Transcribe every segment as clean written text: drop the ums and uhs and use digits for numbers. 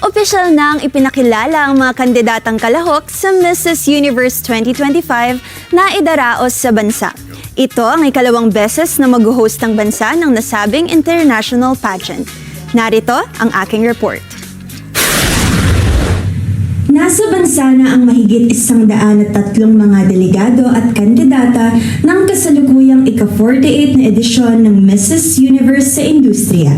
Opisyal nang ipinakilala ang mga kandidatang kalahok sa Mrs. Universe 2025 na idaraos sa bansa. Ito ang ikalawang beses na mag-host ng bansa ng nasabing international pageant. Narito ang aking report. Nasa bansa na ang mahigit 103 mga delegado at kandidata ng kasalukuyang ika-48 na edisyon ng Mrs. Universe sa industriya.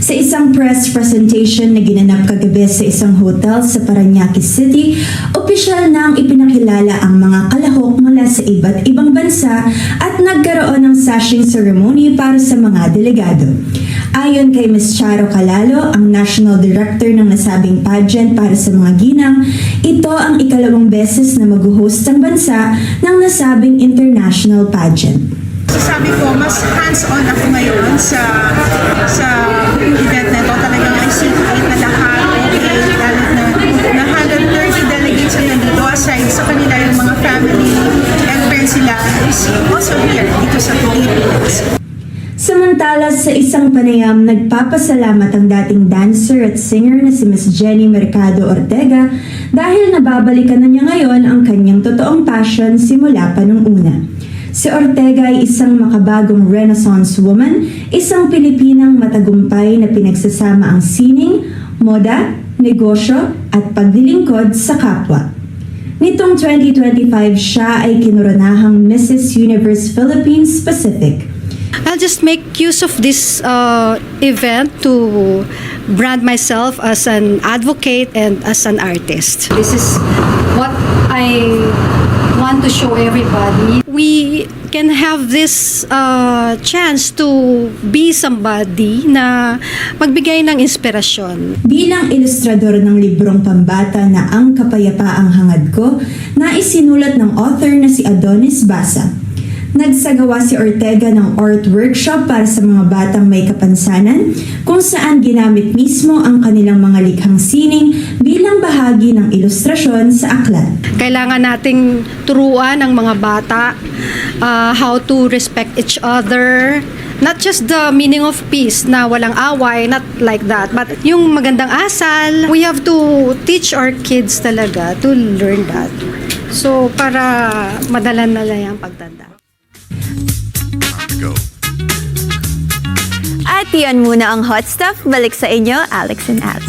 Sa isang press presentation na ginanap kagabi sa isang hotel sa Parañaque City, opisyal na ang ipinakilala ang mga kalahok mula sa iba't ibang bansa at nagkaroon ng sashing ceremony para sa mga delegado. Ayon kay Ms. Charo Calalo, ang National Director ng nasabing pageant para sa mga ginang, ito ang ikalawang beses na mag-host ang bansa ng nasabing international pageant. Sabi ko, mas hands-on ako ngayon sa event na ito. Talagang I see na lahat, okay, na 130 delegates na nandito, aside sa kanila yung mga family and friends sila is also here dito sa Philippines. Samantala, sa isang panayam, nagpapasalamat ang dating dancer at singer na si Ms. Jenny Mercado Ortega dahil nababalikan na niya ngayon ang kanyang totoong passion simula pa nung una. Si Ortega ay isang makabagong Renaissance woman, isang Pilipinang matagumpay na pinagsasama ang sining, moda, negosyo at paglilingkod sa kapwa. Nitong 2025, siya ay kinuronahang Mrs. Universe Philippines Pacific. I'll just make use of this event to brand myself as an advocate and as an artist. This is what I want to show everybody. We can have this chance to be somebody na magbigay ng inspirasyon. Bilang ilustrador ng librong pambata na Ang Kapayapaang Hangad Ko na isinulat ng author na si Adonis Basa, nagsagawa si Ortega ng art workshop para sa mga batang may kapansanan kung saan ginamit mismo ang kanilang mga likhang sining bilang bahagi ng ilustrasyon sa aklat. Kailangan nating turuan ang mga bata how to respect each other. Not just the meaning of peace na walang away, not like that, but yung magandang asal. We have to teach our kids talaga to learn that. So, para madalan na lang ang pagtanda. At yan muna ang hot stuff. Balik sa inyo, Alex and Al.